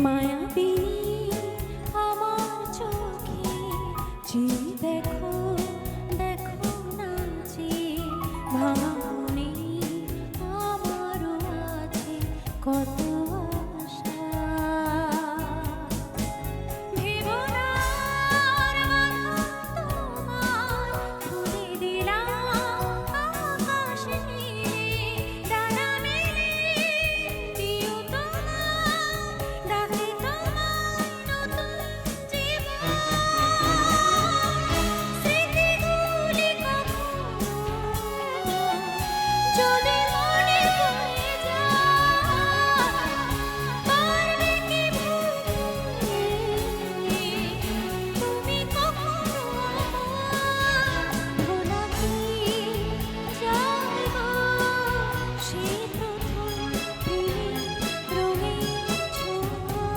মায়াবিনী আমার চোখে চেয়ে দেখো, দেখো না যে ভাঙা মনে আমারও আছে কত আশা। ভেবো না আর বাধা তোমার, খুলে দিলাম আকাশ নীলে, ডানা মেলে দিও তোমার, ডাকে তোমায় নতুন জীবন। স্মৃতিগুলি কখনো যদি মনে পড়ে যায়, পারবে কি ভুলতে তুমি কখনো আমায়? ভোলা কি যায় গো সেই প্রথম প্রেমের রঙিন ছোঁয়া।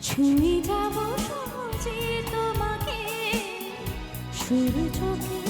ছুঁয়ে যাব সহজে তোমাকে সূর্যকে।